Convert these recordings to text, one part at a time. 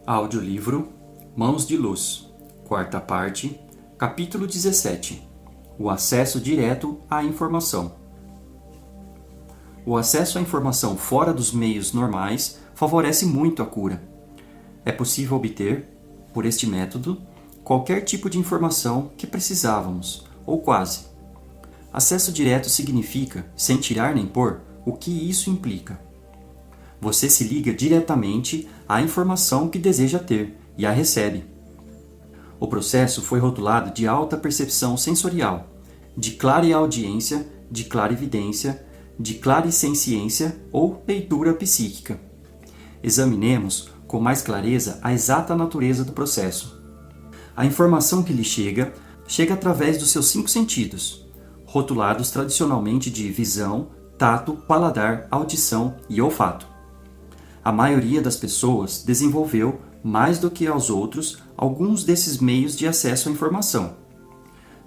Audiolivro Mãos de Luz, quarta parte, capítulo 17. O acesso direto à informação. O acesso à informação fora dos meios normais favorece muito a cura. É possível obter, por este método, qualquer tipo de informação que precisávamos, ou quase. Acesso direto significa, sem tirar nem pôr, o que isso implica. Você se liga diretamente à informação que deseja ter e a recebe. O processo foi rotulado de alta percepção sensorial, de clareaudiência, de clarividência, de clarissenciência ou leitura psíquica. Examinemos com mais clareza a exata natureza do processo. A informação que lhe chega através dos seus 5 sentidos, rotulados tradicionalmente de visão, tato, paladar, audição e olfato. A maioria das pessoas desenvolveu, mais do que aos outros, alguns desses meios de acesso à informação.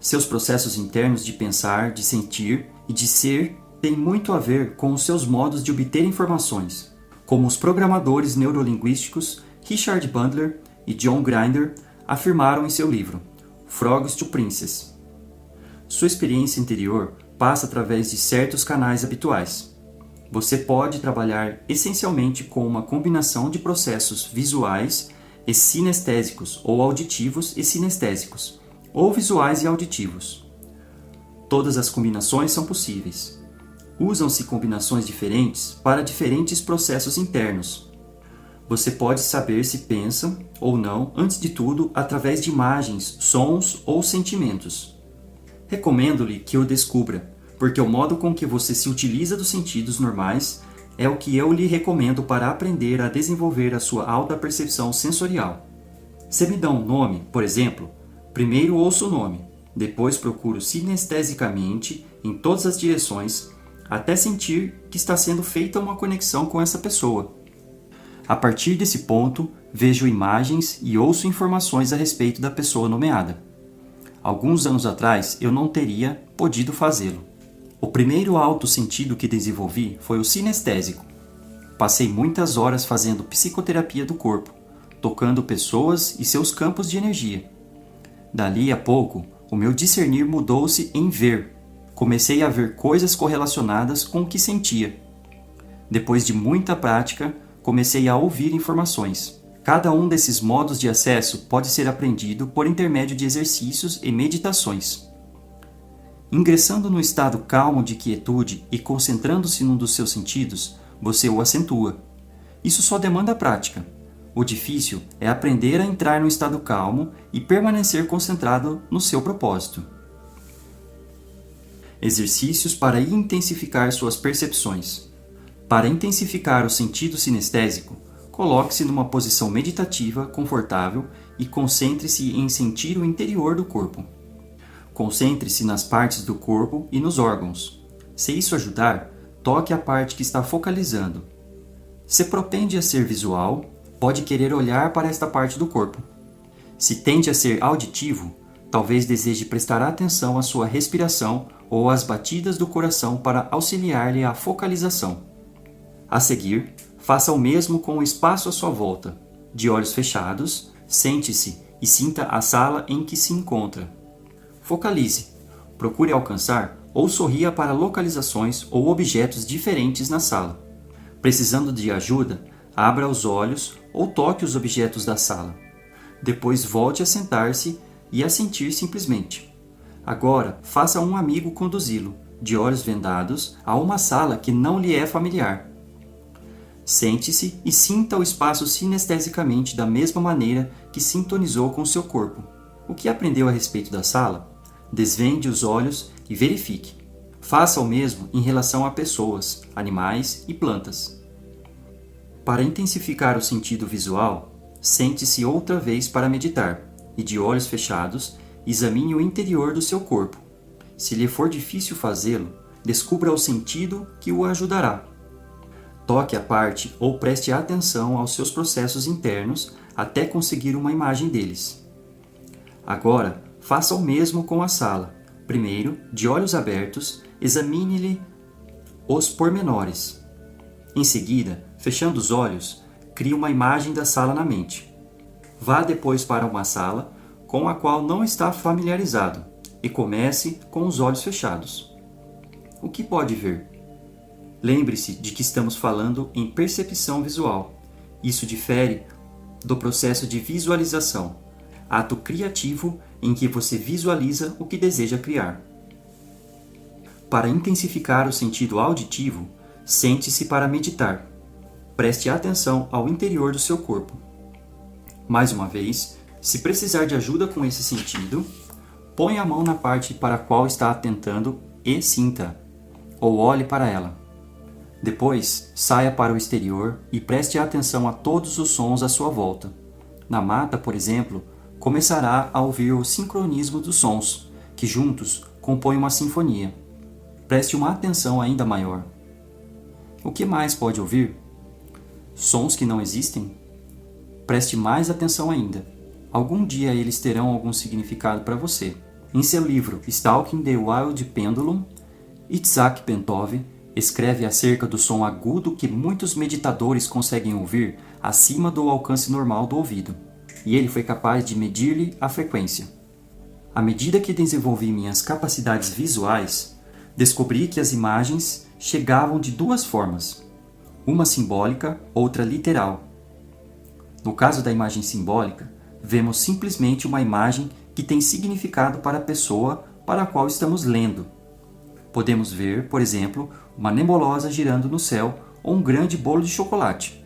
Seus processos internos de pensar, de sentir e de ser têm muito a ver com os seus modos de obter informações, como os programadores neurolinguísticos Richard Bandler e John Grinder afirmaram em seu livro Frogs to Princess. Sua experiência interior passa através de certos canais habituais. Você pode trabalhar essencialmente com uma combinação de processos visuais e sinestésicos ou auditivos e sinestésicos, ou visuais e auditivos. Todas as combinações são possíveis. Usam-se combinações diferentes para diferentes processos internos. Você pode saber se pensa ou não, antes de tudo, através de imagens, sons ou sentimentos. Recomendo-lhe que o descubra, porque o modo com que você se utiliza dos sentidos normais é o que eu lhe recomendo para aprender a desenvolver a sua alta percepção sensorial. Se me dá um nome, por exemplo, primeiro ouço o nome, depois procuro sinestesicamente em todas as direções, até sentir que está sendo feita uma conexão com essa pessoa. A partir desse ponto, vejo imagens e ouço informações a respeito da pessoa nomeada. Alguns anos atrás, eu não teria podido fazê-lo. O primeiro alto sentido que desenvolvi foi o sinestésico. Passei muitas horas fazendo psicoterapia do corpo, tocando pessoas e seus campos de energia. Dali a pouco, o meu discernir mudou-se em ver. Comecei a ver coisas correlacionadas com o que sentia. Depois de muita prática, comecei a ouvir informações. Cada um desses modos de acesso pode ser aprendido por intermédio de exercícios e meditações. Ingressando no estado calmo de quietude e concentrando-se num dos seus sentidos, você o acentua. Isso só demanda prática. O difícil é aprender a entrar no estado calmo e permanecer concentrado no seu propósito. Exercícios para intensificar suas percepções. Para intensificar o sentido sinestésico, coloque-se numa posição meditativa confortável e concentre-se em sentir o interior do corpo. Concentre-se nas partes do corpo e nos órgãos. Se isso ajudar, toque a parte que está focalizando. Se propende a ser visual, pode querer olhar para esta parte do corpo. Se tende a ser auditivo, talvez deseje prestar atenção à sua respiração ou às batidas do coração para auxiliar-lhe à focalização. A seguir, faça o mesmo com o espaço à sua volta. De olhos fechados, sente-se e sinta a sala em que se encontra. Focalize. Procure alcançar ou sorria para localizações ou objetos diferentes na sala. Precisando de ajuda, abra os olhos ou toque os objetos da sala. Depois volte a sentar-se e a sentir simplesmente. Agora, faça um amigo conduzi-lo, de olhos vendados, a uma sala que não lhe é familiar. Sente-se e sinta o espaço sinestesicamente da mesma maneira que sintonizou com seu corpo. O que aprendeu a respeito da sala? Desvende os olhos e verifique. Faça o mesmo em relação a pessoas, animais e plantas. Para intensificar o sentido visual, sente-se outra vez para meditar e, de olhos fechados, examine o interior do seu corpo. Se lhe for difícil fazê-lo, descubra o sentido que o ajudará. Toque a parte ou preste atenção aos seus processos internos até conseguir uma imagem deles. Agora, faça o mesmo com a sala. Primeiro, de olhos abertos, examine-lhe os pormenores. Em seguida, fechando os olhos, crie uma imagem da sala na mente. Vá depois para uma sala com a qual não está familiarizado e comece com os olhos fechados. O que pode ver? Lembre-se de que estamos falando em percepção visual. Isso difere do processo de visualização, ato criativo em que você visualiza o que deseja criar. Para intensificar o sentido auditivo, sente-se para meditar. Preste atenção ao interior do seu corpo. Mais uma vez, se precisar de ajuda com esse sentido, põe a mão na parte para a qual está atentando e sinta, ou olhe para ela. Depois, saia para o exterior e preste atenção a todos os sons à sua volta. Na mata, por exemplo, começará a ouvir o sincronismo dos sons, que juntos compõem uma sinfonia. Preste uma atenção ainda maior. O que mais pode ouvir? Sons que não existem? Preste mais atenção ainda. Algum dia eles terão algum significado para você. Em seu livro Stalking the Wild Pendulum, Itzhak Bentov escreve acerca do som agudo que muitos meditadores conseguem ouvir acima do alcance normal do ouvido, e ele foi capaz de medir-lhe a frequência. À medida que desenvolvi minhas capacidades visuais, descobri que as imagens chegavam de duas formas, uma simbólica, outra literal. No caso da imagem simbólica, vemos simplesmente uma imagem que tem significado para a pessoa para a qual estamos lendo. Podemos ver, por exemplo, uma nebulosa girando no céu ou um grande bolo de chocolate.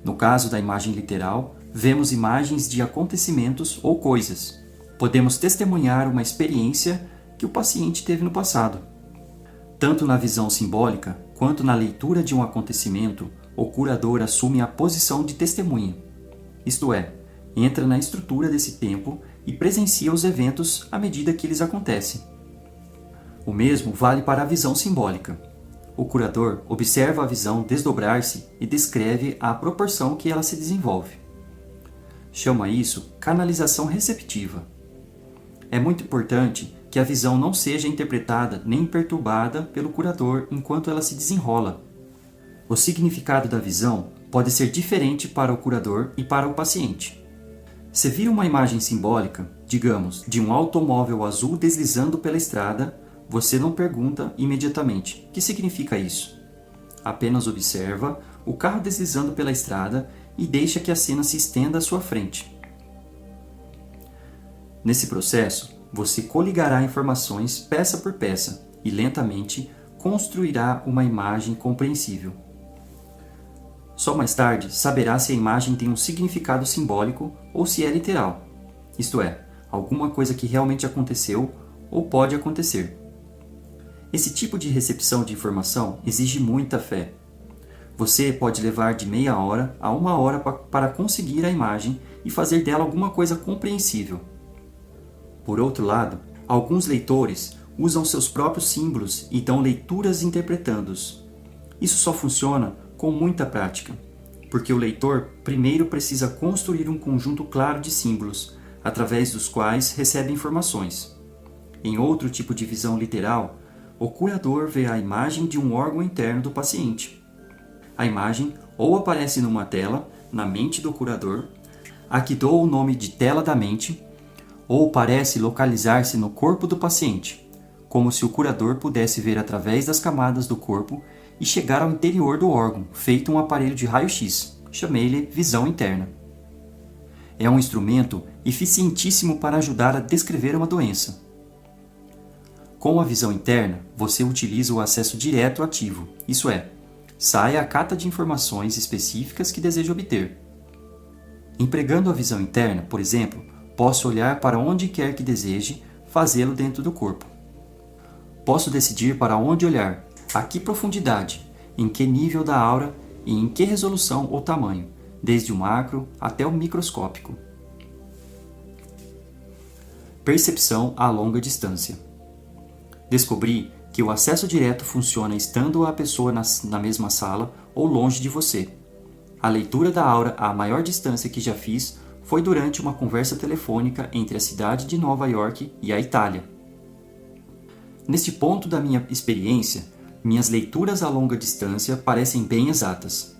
No caso da imagem literal, vemos imagens de acontecimentos ou coisas. Podemos testemunhar uma experiência que o paciente teve no passado. Tanto na visão simbólica quanto na leitura de um acontecimento, o curador assume a posição de testemunha. Isto é, entra na estrutura desse tempo e presencia os eventos à medida que eles acontecem. O mesmo vale para a visão simbólica. O curador observa a visão desdobrar-se e descreve a proporção que ela se desenvolve. Chama isso canalização receptiva. É muito importante que a visão não seja interpretada nem perturbada pelo curador enquanto ela se desenrola. O significado da visão pode ser diferente para o curador e para o paciente. Se vir uma imagem simbólica, digamos, de um automóvel azul deslizando pela estrada, você não pergunta imediatamente: o que significa isso? Apenas observa o carro deslizando pela estrada e deixa que a cena se estenda à sua frente. Nesse processo, você coligará informações peça por peça e lentamente construirá uma imagem compreensível. Só mais tarde saberá se a imagem tem um significado simbólico ou se é literal, isto é, alguma coisa que realmente aconteceu ou pode acontecer. Esse tipo de recepção de informação exige muita fé. Você pode levar de meia hora a uma hora para conseguir a imagem e fazer dela alguma coisa compreensível. Por outro lado, alguns leitores usam seus próprios símbolos e dão leituras interpretando-os. Isso só funciona com muita prática, porque o leitor primeiro precisa construir um conjunto claro de símbolos, através dos quais recebe informações. Em outro tipo de visão literal, o curador vê a imagem de um órgão interno do paciente. A imagem ou aparece numa tela, na mente do curador, a que dou o nome de tela da mente, ou parece localizar-se no corpo do paciente, como se o curador pudesse ver através das camadas do corpo e chegar ao interior do órgão, feito um aparelho de raio-x. Chamei-lhe visão interna. É um instrumento eficientíssimo para ajudar a descrever uma doença. Com a visão interna, você utiliza o acesso direto ativo, isso é, sai à cata de informações específicas que deseja obter. Empregando a visão interna, por exemplo, posso olhar para onde quer que deseje fazê-lo dentro do corpo. Posso decidir para onde olhar, a que profundidade, em que nível da aura e em que resolução ou tamanho, desde o macro até o microscópico. Percepção a longa distância. Descobri que o acesso direto funciona estando a pessoa na mesma sala ou longe de você. A leitura da aura à maior distância que já fiz foi durante uma conversa telefônica entre a cidade de Nova York e a Itália. Neste ponto da minha experiência, minhas leituras a longa distância parecem bem exatas,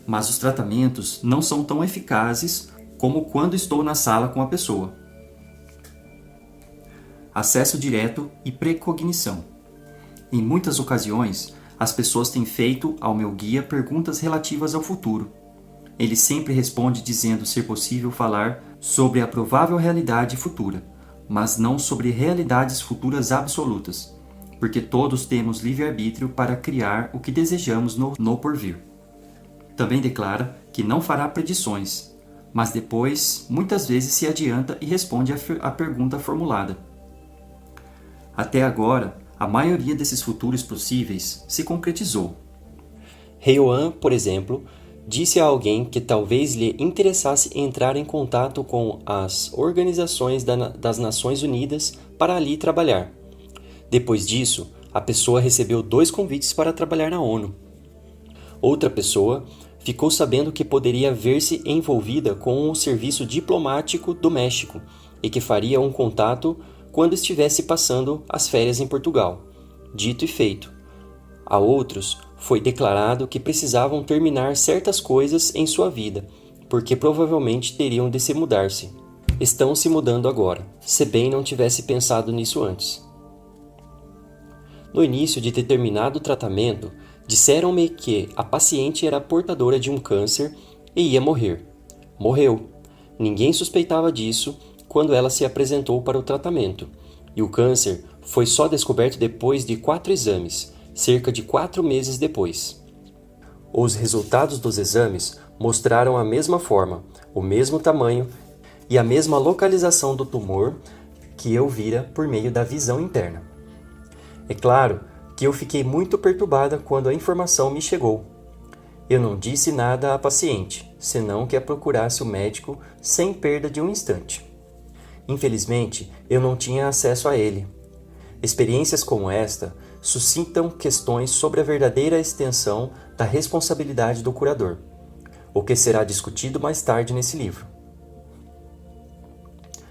mas os tratamentos não são tão eficazes como quando estou na sala com a pessoa. Acesso direto e precognição. Em muitas ocasiões, as pessoas têm feito ao meu guia perguntas relativas ao futuro. Ele sempre responde dizendo ser possível falar sobre a provável realidade futura, mas não sobre realidades futuras absolutas, porque todos temos livre-arbítrio para criar o que desejamos no porvir. Também declara que não fará predições, mas depois, muitas vezes, se adianta e responde a pergunta formulada. Até agora, a maioria desses futuros possíveis se concretizou. Heian, por exemplo, disse a alguém que talvez lhe interessasse entrar em contato com as organizações das Nações Unidas para ali trabalhar. Depois disso, a pessoa recebeu 2 convites para trabalhar na ONU. Outra pessoa ficou sabendo que poderia ver-se envolvida com o serviço diplomático do México e que faria um contato quando estivesse passando as férias em Portugal. Dito e feito. A outros foi declarado que precisavam terminar certas coisas em sua vida, porque provavelmente teriam de se mudar-se. Estão se mudando agora, se bem não tivesse pensado nisso antes. No início de determinado tratamento, disseram-me que a paciente era portadora de um câncer e ia morrer. Morreu. Ninguém suspeitava disso quando ela se apresentou para o tratamento, e o câncer foi só descoberto depois de 4 exames, cerca de 4 meses depois. Os resultados dos exames mostraram a mesma forma, o mesmo tamanho e a mesma localização do tumor que eu vira por meio da visão interna. É claro que eu fiquei muito perturbada quando a informação me chegou. Eu não disse nada à paciente, senão que a procurasse o médico sem perda de um instante. Infelizmente, eu não tinha acesso a ele. Experiências como esta suscitam questões sobre a verdadeira extensão da responsabilidade do curador, o que será discutido mais tarde nesse livro.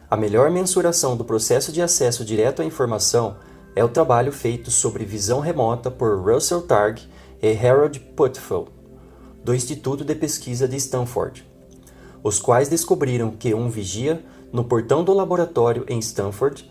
A melhor mensuração do processo de acesso direto à informação é o trabalho feito sobre visão remota por Russell Targ e Harold Putfeld, do Instituto de Pesquisa de Stanford, os quais descobriram que um vigia no portão do laboratório em Stanford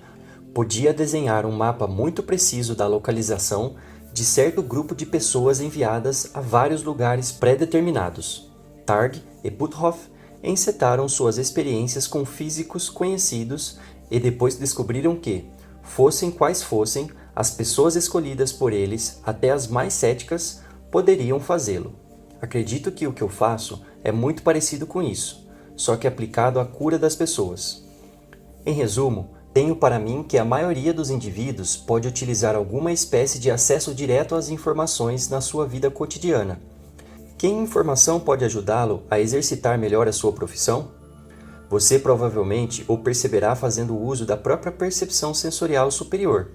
podia desenhar um mapa muito preciso da localização de certo grupo de pessoas enviadas a vários lugares pré-determinados. Targ e Puthoff encetaram suas experiências com físicos conhecidos e depois descobriram que, fossem quais fossem, as pessoas escolhidas por eles, até as mais céticas, poderiam fazê-lo. Acredito que o que eu faço é muito parecido com isso, só que aplicado à cura das pessoas. Em resumo, tenho para mim que a maioria dos indivíduos pode utilizar alguma espécie de acesso direto às informações na sua vida cotidiana. Que informação pode ajudá-lo a exercitar melhor a sua profissão? Você provavelmente o perceberá fazendo uso da própria percepção sensorial superior.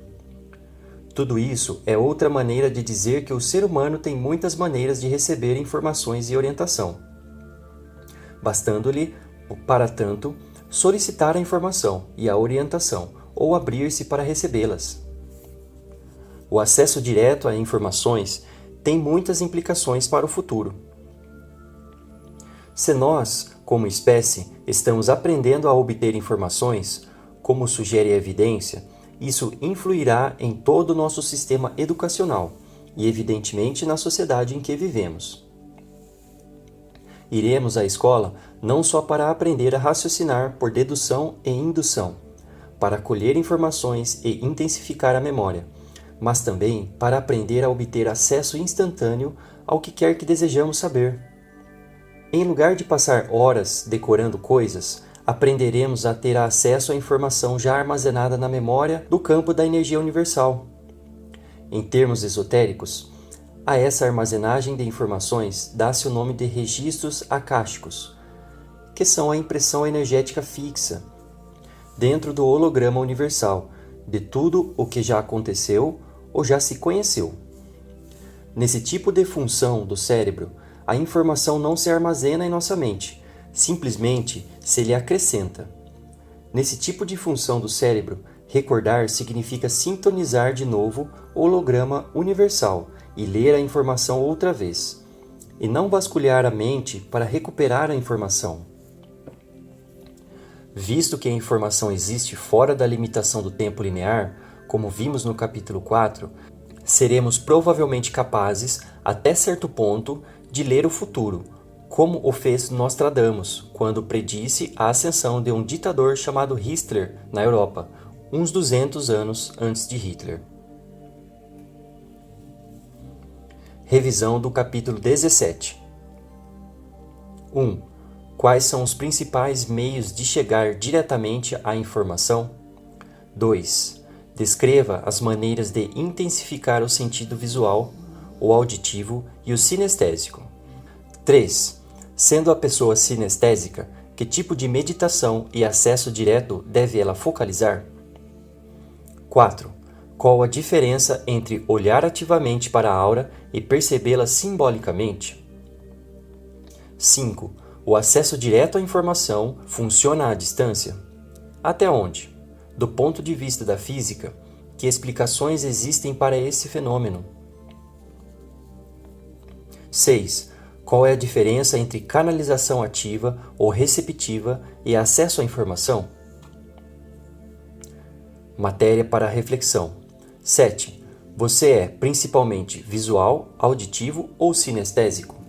Tudo isso é outra maneira de dizer que o ser humano tem muitas maneiras de receber informações e orientação, bastando-lhe, para tanto, solicitar a informação e a orientação ou abrir-se para recebê-las. O acesso direto a informações tem muitas implicações para o futuro. Se nós, como espécie, estamos aprendendo a obter informações, como sugere a evidência, isso influirá em todo o nosso sistema educacional e, evidentemente, na sociedade em que vivemos. Iremos à escola não só para aprender a raciocinar por dedução e indução, para colher informações e intensificar a memória, mas também para aprender a obter acesso instantâneo ao que quer que desejamos saber. Em lugar de passar horas decorando coisas, aprenderemos a ter acesso à informação já armazenada na memória do campo da energia universal. Em termos esotéricos, a essa armazenagem de informações dá-se o nome de registros akáshicos, que são a impressão energética fixa, dentro do holograma universal, de tudo o que já aconteceu ou já se conheceu. Nesse tipo de função do cérebro, a informação não se armazena em nossa mente, simplesmente se lhe acrescenta. Nesse tipo de função do cérebro, recordar significa sintonizar de novo o holograma universal e ler a informação outra vez, e não vasculhar a mente para recuperar a informação. Visto que a informação existe fora da limitação do tempo linear, como vimos no capítulo 4, seremos provavelmente capazes, até certo ponto, de ler o futuro, como o fez Nostradamus, quando predisse a ascensão de um ditador chamado Hitler na Europa, uns 200 anos antes de Hitler. Revisão do capítulo 17. 1. Quais são os principais meios de chegar diretamente à informação? 2. Descreva as maneiras de intensificar o sentido visual, o auditivo e o sinestésico. 3. Sendo a pessoa sinestésica, que tipo de meditação e acesso direto deve ela focalizar? 4. Qual a diferença entre olhar ativamente para a aura e percebê-la simbolicamente? 5. O acesso direto à informação funciona à distância? Até onde? Do ponto de vista da física, que explicações existem para esse fenômeno? 6. Qual é a diferença entre canalização ativa ou receptiva e acesso à informação? Matéria para reflexão. 7. Você é principalmente visual, auditivo ou sinestésico?